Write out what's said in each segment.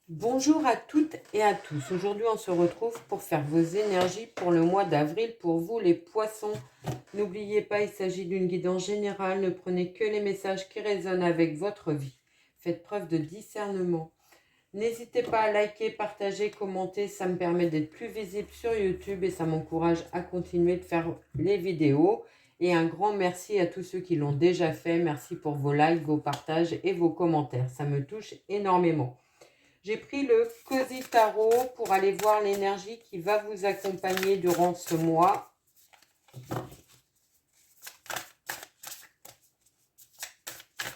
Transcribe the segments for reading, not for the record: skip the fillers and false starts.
Bonjour à toutes et à tous. Aujourd'hui, on se retrouve pour faire vos énergies pour le mois d'avril pour vous les poissons. N'oubliez pas, il s'agit d'une guidance générale. Ne prenez que les messages qui résonnent avec votre vie. Faites preuve de discernement. N'hésitez pas à liker, partager, commenter. Ça me permet d'être plus visible sur YouTube et ça m'encourage à continuer de faire les vidéos. Et un grand merci à tous ceux qui l'ont déjà fait. Merci pour vos likes, vos partages et vos commentaires. Ça me touche énormément. J'ai pris le Cozy Tarot pour aller voir l'énergie qui va vous accompagner durant ce mois.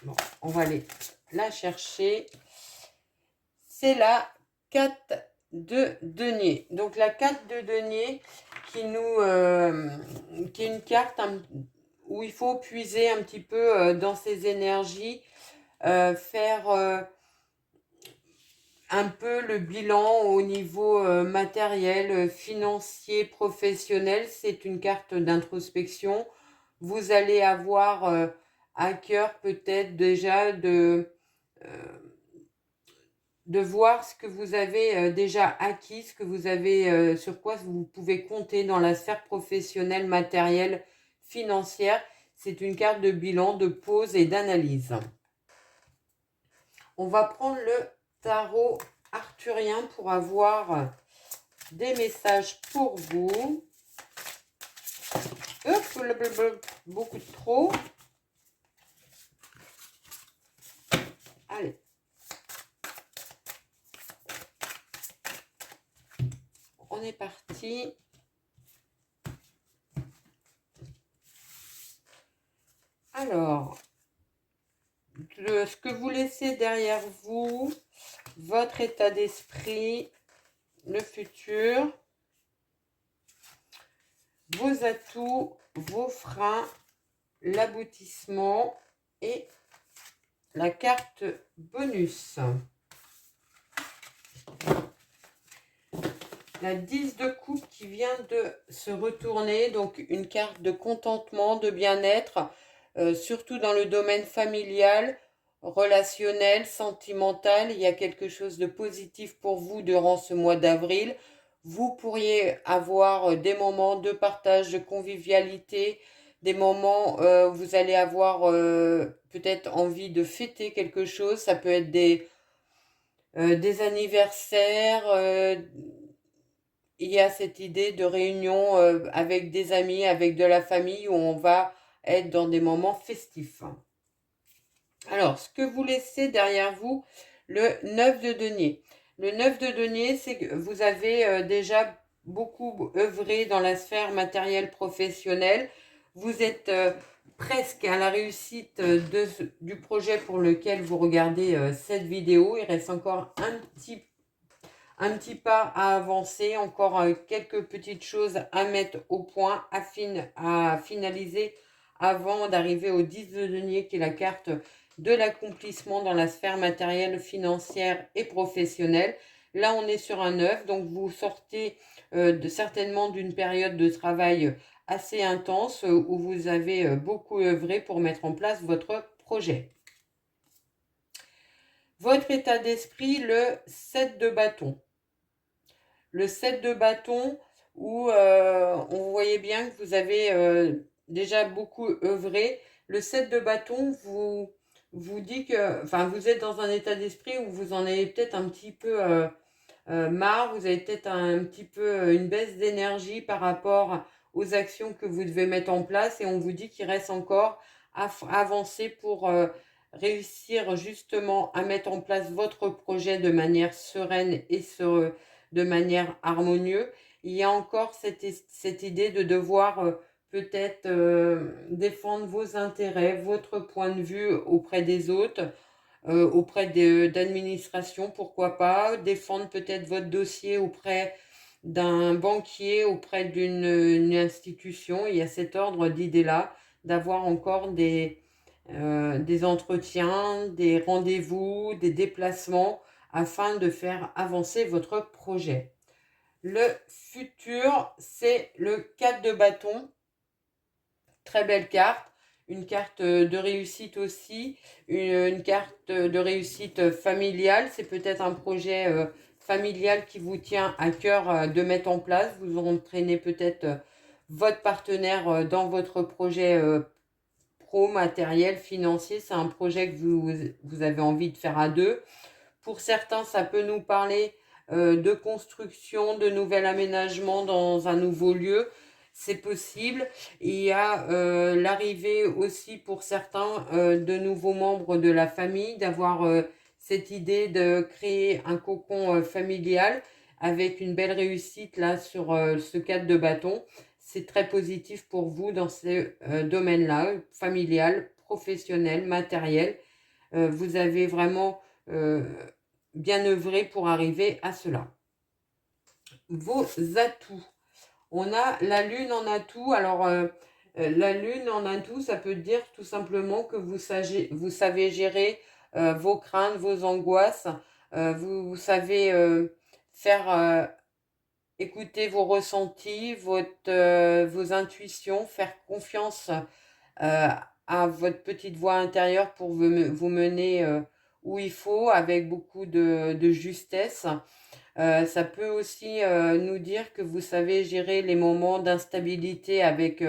Bon, on va aller la chercher. C'est la 4 de denier. Donc la 4 de denier qui est une carte où il faut puiser un petit peu dans ses énergies, faire un peu le bilan au niveau matériel, financier, professionnel. C'est une carte d'introspection. Vous allez avoir à cœur peut-être déjà de voir ce que vous avez déjà acquis, ce que vous avez, sur quoi vous pouvez compter dans la sphère professionnelle, matérielle, financière. C'est une carte de bilan, de pause et d'analyse. On va prendre le tarot arthurien pour avoir des messages pour vous. Beaucoup de trop. Allez. On est parti. Alors, ce que vous laissez derrière vous, votre état d'esprit, le futur, vos atouts, vos freins, l'aboutissement et la carte bonus. La 10 de coupe qui vient de se retourner, donc une carte de contentement, de bien-être, surtout dans le domaine familial, relationnel, sentimental. Il y a quelque chose de positif pour vous durant ce mois d'avril. Vous pourriez avoir des moments de partage, de convivialité, des moments où vous allez avoir peut-être envie de fêter quelque chose. Ça peut être des anniversaires. Il y a cette idée de réunion avec des amis, avec de la famille, où on va être dans des moments festifs. Alors, ce que vous laissez derrière vous, le 9 de denier. Le 9 de denier, c'est que vous avez déjà beaucoup œuvré dans la sphère matérielle professionnelle. Vous êtes presque à la réussite du projet pour lequel vous regardez cette vidéo. Il reste encore un petit pas à avancer, encore quelques petites choses à mettre au point, à finaliser avant d'arriver au 10 de denier qui est la carte de l'accomplissement dans la sphère matérielle, financière et professionnelle. Là, on est sur un 9, donc vous sortez certainement d'une période de travail assez intense où vous avez beaucoup œuvré pour mettre en place votre projet. Votre état d'esprit, le 7 de bâton. Le 7 de bâton où on voyait bien que vous avez déjà beaucoup œuvré. Le 7 de bâton vous dit que, enfin, vous êtes dans un état d'esprit où vous en avez peut-être un petit peu marre, vous avez peut-être un petit peu une baisse d'énergie par rapport aux actions que vous devez mettre en place et on vous dit qu'il reste encore à avancer pour réussir justement à mettre en place votre projet de manière sereine et de manière harmonieuse. Il y a encore cette idée de devoir peut-être défendre vos intérêts, votre point de vue auprès des autres, auprès d'administration, pourquoi pas, défendre peut-être votre dossier auprès d'un banquier, auprès d'une institution. Il y a cet ordre d'idées-là, d'avoir encore des entretiens, des rendez-vous, des déplacements afin de faire avancer votre projet. Le futur, c'est le 4 de bâton. Très belle carte. une carte de réussite aussi, une carte de réussite familiale. C'est peut-être un projet familial qui vous tient à cœur de mettre en place. Vous entraînez peut-être votre partenaire dans votre projet pro, matériel, financier. C'est un projet que vous avez envie de faire à deux. Pour certains, ça peut nous parler de construction, de nouvel aménagement dans un nouveau lieu. C'est possible. Il y a l'arrivée aussi pour certains de nouveaux membres de la famille, d'avoir cette idée de créer un cocon familial avec une belle réussite là sur ce cadre de bâton. C'est très positif pour vous dans ce domaine-là, familial, professionnel, matériel. Vous avez vraiment bien œuvré pour arriver à cela. Vos atouts. On a la lune en atout. Alors, la lune en atout, ça peut dire tout simplement que vous savez gérer vos craintes, vos angoisses. Vous savez faire écouter vos ressentis, vos intuitions, faire confiance à votre petite voix intérieure pour vous mener où il faut avec beaucoup de justesse. Ça peut aussi nous dire que vous savez gérer les moments d'instabilité avec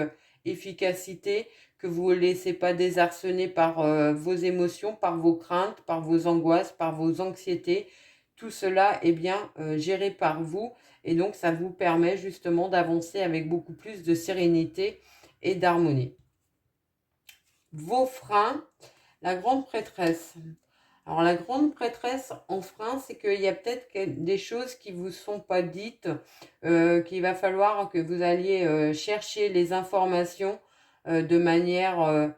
efficacité, que vous ne laissez pas désarçonner par vos émotions, par vos craintes, par vos angoisses, par vos anxiétés. Tout cela est bien géré par vous et donc ça vous permet justement d'avancer avec beaucoup plus de sérénité et d'harmonie. Vos freins, la grande prêtresse. Alors la grande prêtresse en frein, c'est qu'il y a peut-être des choses qui ne vous sont pas dites, qu'il va falloir que vous alliez chercher les informations de manière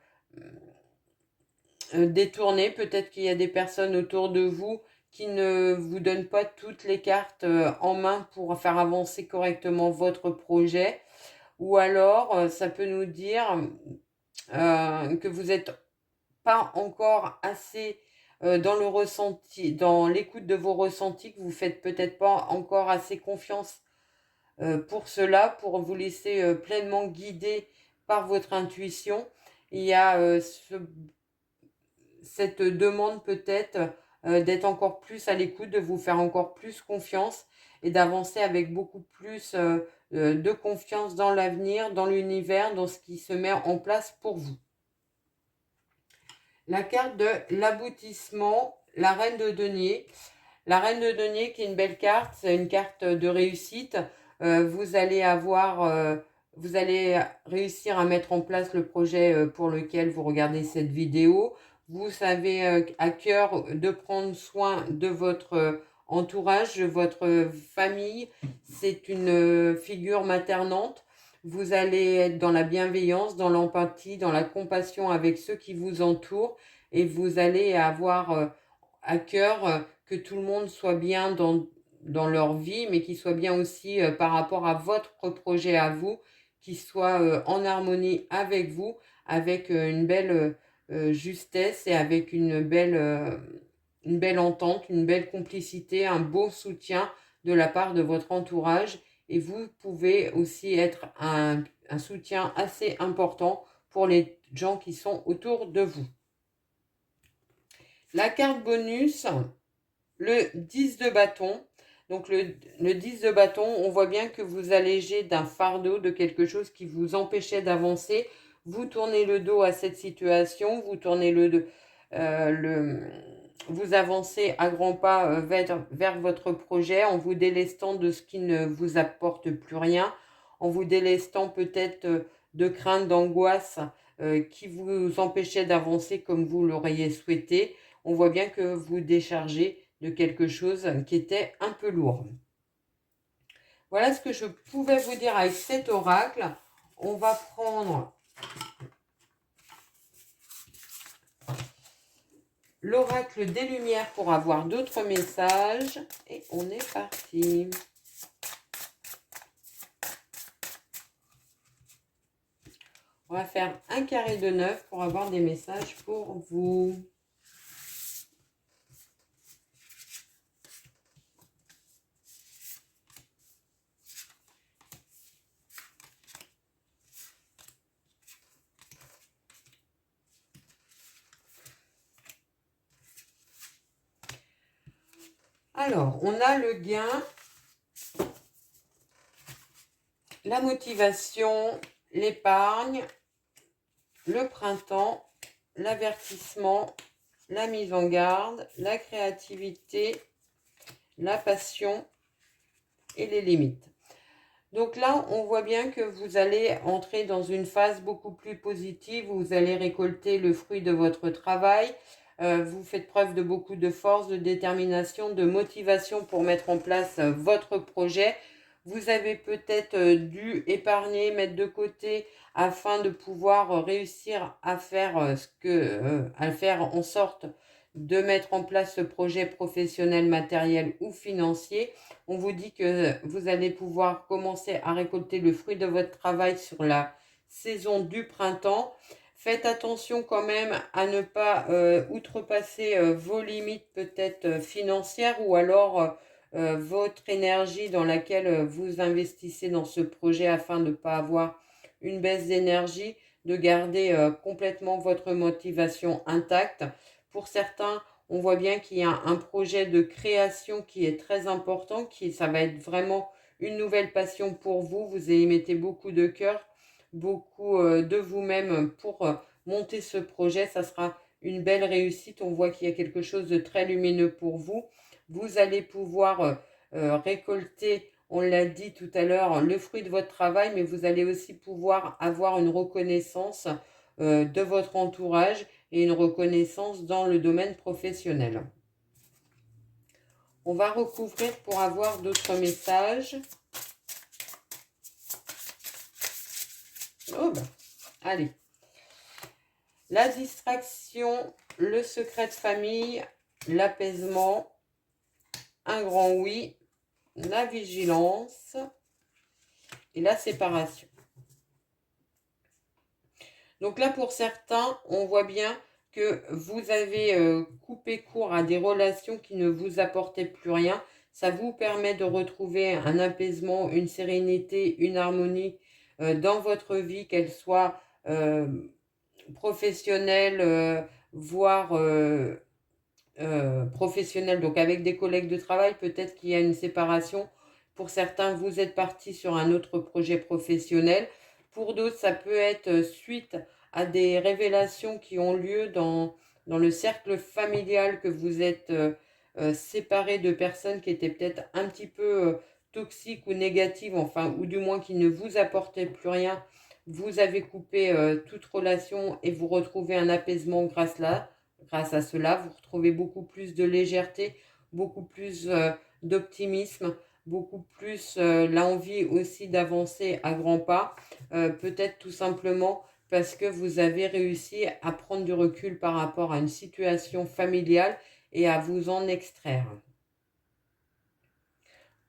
détournée. Peut-être qu'il y a des personnes autour de vous qui ne vous donnent pas toutes les cartes en main pour faire avancer correctement votre projet. Ou alors, ça peut nous dire que vous n'êtes pas encore assez dans le ressenti, dans l'écoute de vos ressentis, que vous faites peut-être pas encore assez confiance pour cela, pour vous laisser pleinement guider par votre intuition. Il y a cette demande peut-être d'être encore plus à l'écoute, de vous faire encore plus confiance et d'avancer avec beaucoup plus de confiance dans l'avenir, dans l'univers, dans ce qui se met en place pour vous. La carte de l'aboutissement, la reine de denier. La reine de denier qui est une belle carte, c'est une carte de réussite. Vous allez réussir à mettre en place le projet pour lequel vous regardez cette vidéo. Vous avez à cœur de prendre soin de votre entourage, de votre famille. C'est une figure maternante. Vous allez être dans la bienveillance, dans l'empathie, dans la compassion avec ceux qui vous entourent et vous allez avoir à cœur que tout le monde soit bien dans leur vie, mais qu'il soit bien aussi par rapport à votre projet à vous, qu'il soit en harmonie avec vous, avec une belle justesse et avec une belle entente, une belle complicité, un beau soutien de la part de votre entourage. Et vous pouvez aussi être un soutien assez important pour les gens qui sont autour de vous. La carte bonus, le 10 de bâton. Donc le 10 de bâton, on voit bien que vous allégez d'un fardeau, de quelque chose qui vous empêchait d'avancer. Vous tournez le dos à cette situation, vous tournez vous avancez à grands pas vers votre projet en vous délestant de ce qui ne vous apporte plus rien, en vous délestant peut-être de craintes, d'angoisse qui vous empêchaient d'avancer comme vous l'auriez souhaité. On voit bien que vous déchargez de quelque chose qui était un peu lourd. Voilà ce que je pouvais vous dire avec cet oracle. On va prendre l'oracle des Lumières pour avoir d'autres messages. Et on est parti. On va faire un carré de 9 pour avoir des messages pour vous. Alors, on a le gain, la motivation, l'épargne, le printemps, l'avertissement, la mise en garde, la créativité, la passion et les limites. Donc là, on voit bien que vous allez entrer dans une phase beaucoup plus positive où vous allez récolter le fruit de votre travail. Vous faites preuve de beaucoup de force, de détermination, de motivation pour mettre en place votre projet. Vous avez peut-être dû épargner, mettre de côté afin de pouvoir réussir à faire à faire en sorte de mettre en place ce projet professionnel, matériel ou financier. On vous dit que vous allez pouvoir commencer à récolter le fruit de votre travail sur la saison du printemps. Faites attention quand même à ne pas outrepasser vos limites peut-être financières ou alors votre énergie dans laquelle vous investissez dans ce projet afin de ne pas avoir une baisse d'énergie, de garder complètement votre motivation intacte. Pour certains, on voit bien qu'il y a un projet de création qui est très important, ça va être vraiment une nouvelle passion pour vous. Vous y mettez beaucoup de cœur, beaucoup de vous-même pour monter ce projet. Ça sera une belle réussite. On voit qu'il y a quelque chose de très lumineux pour vous. Vous allez pouvoir récolter, on l'a dit tout à l'heure, le fruit de votre travail, mais vous allez aussi pouvoir avoir une reconnaissance de votre entourage et une reconnaissance dans le domaine professionnel. On va recouvrir pour avoir d'autres messages. Oh ben, allez. La distraction, le secret de famille, l'apaisement, un grand oui, la vigilance et la séparation. Donc là, pour certains, on voit bien que vous avez coupé court à des relations qui ne vous apportaient plus rien. Ça vous permet de retrouver un apaisement, une sérénité, une harmonie dans votre vie, qu'elle soit professionnelle, voire professionnelle. Donc avec des collègues de travail, peut-être qu'il y a une séparation. Pour certains, vous êtes parti sur un autre projet professionnel. Pour d'autres, ça peut être suite à des révélations qui ont lieu dans le cercle familial, que vous êtes séparés de personnes qui étaient peut-être un petit peu toxiques ou négatives, enfin, ou du moins qui ne vous apportaient plus rien. Vous avez coupé toute relation et vous retrouvez un apaisement grâce à cela. Vous retrouvez beaucoup plus de légèreté, beaucoup plus d'optimisme, beaucoup plus l'envie aussi d'avancer à grands pas, peut-être tout simplement parce que vous avez réussi à prendre du recul par rapport à une situation familiale et à vous en extraire.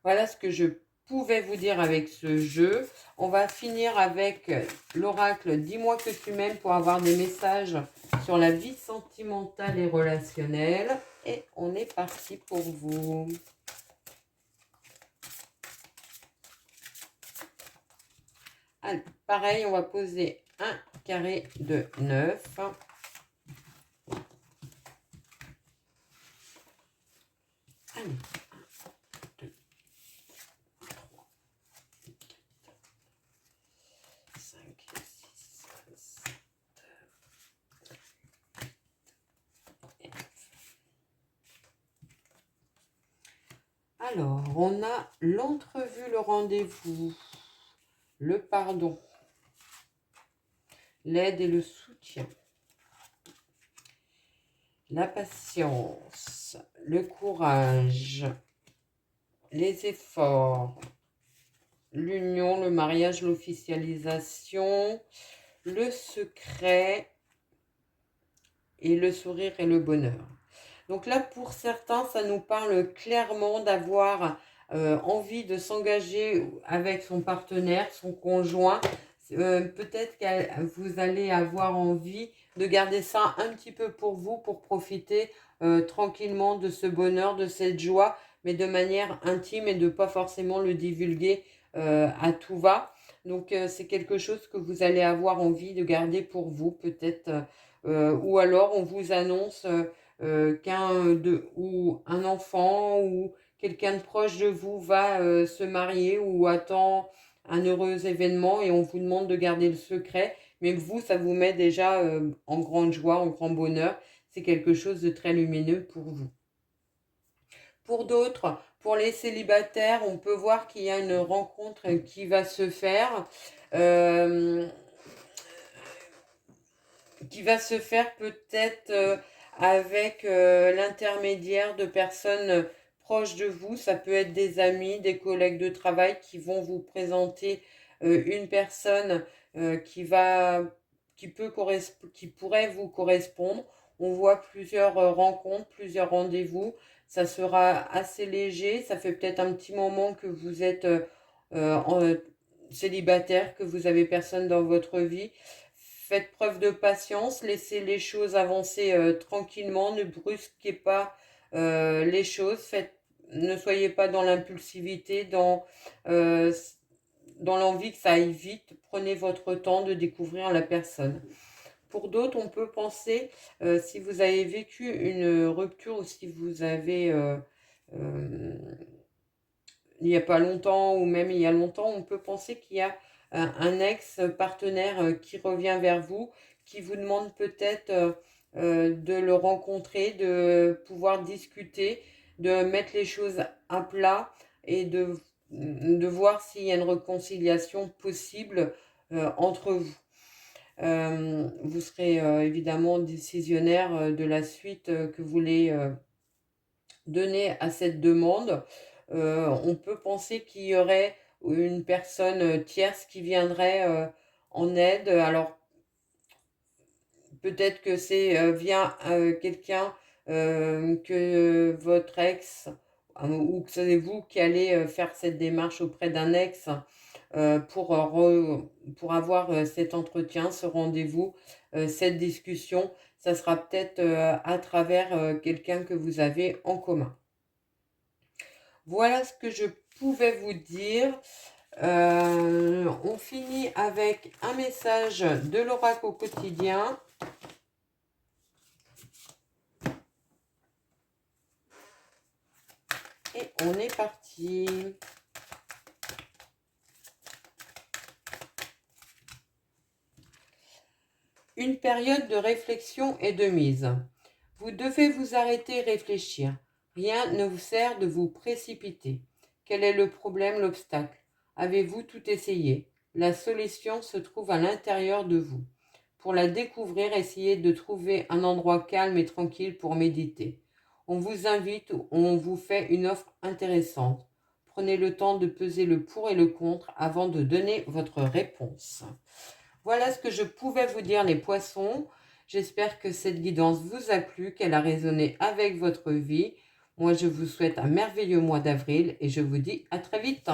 Voilà ce que je pouvais vous dire avec ce jeu. On va finir avec l'oracle Dis-moi que tu m'aimes pour avoir des messages sur la vie sentimentale et relationnelle. Et on est parti pour vous. Allez, pareil, on va poser un carré de 9. Allez, 1, 2, 3, 4, 5, 6, 7, 8, 9. Alors, on a l'entrevue, le rendez-vous, le pardon, l'aide et le soutien, la patience, le courage, les efforts, l'union, le mariage, l'officialisation, le secret et le sourire et le bonheur. Donc là, pour certains, ça nous parle clairement d'avoir envie de s'engager avec son partenaire, son conjoint. Peut-être que vous allez avoir envie de garder ça un petit peu pour vous, pour profiter tranquillement de ce bonheur, de cette joie, mais de manière intime et de pas forcément le divulguer à tout va. Donc c'est quelque chose que vous allez avoir envie de garder pour vous, peut-être, ou alors on vous annonce ou un enfant ou quelqu'un de proche de vous va se marier ou attend un heureux événement et on vous demande de garder le secret. Mais vous, ça vous met déjà en grande joie, en grand bonheur. C'est quelque chose de très lumineux pour vous. Pour d'autres, pour les célibataires, on peut voir qu'il y a une rencontre qui va se faire. Euh, qui va se faire peut-être avec l'intermédiaire de personnes proches de vous. Ça peut être des amis, des collègues de travail qui vont vous présenter une personne qui pourrait vous correspondre. On voit plusieurs rencontres, plusieurs rendez-vous. Ça sera assez léger. Ça fait peut-être un petit moment que vous êtes célibataire, que vous avez personne dans votre vie. Faites preuve de patience, laissez les choses avancer tranquillement, ne brusquez pas les choses, ne soyez pas dans l'impulsivité, euh, dans l'envie que ça aille vite. Prenez votre temps de découvrir la personne. Pour d'autres, on peut penser, si vous avez vécu une rupture ou si vous avez, il n'y a pas longtemps ou même il y a longtemps, on peut penser qu'il y a un ex-partenaire qui revient vers vous, qui vous demande peut-être de le rencontrer, de pouvoir discuter, de mettre les choses à plat et de voir s'il y a une réconciliation possible entre vous. Vous serez évidemment décisionnaire de la suite que vous voulez donner à cette demande. On peut penser qu'il y aurait une personne tierce qui viendrait en aide. Alors peut-être que c'est via quelqu'un que votre ex ou que c'est vous qui allez faire cette démarche auprès d'un ex pour avoir cet entretien, ce rendez-vous, cette discussion. Ça sera peut-être à travers quelqu'un que vous avez en commun. Voilà ce que je pouvais vous dire. On finit avec un message de l'oracle au quotidien. Et on est parti. Une période de réflexion et de mise. Vous devez vous arrêter et réfléchir. Rien ne vous sert de vous précipiter. Quel est le problème, l'obstacle? Avez-vous tout essayé? La solution se trouve à l'intérieur de vous. Pour la découvrir, essayez de trouver un endroit calme et tranquille pour méditer. On vous invite ou on vous fait une offre intéressante. Prenez le temps de peser le pour et le contre avant de donner votre réponse. Voilà ce que je pouvais vous dire, les poissons. J'espère que cette guidance vous a plu, qu'elle a résonné avec votre vie. Moi, je vous souhaite un merveilleux mois d'avril et je vous dis à très vite.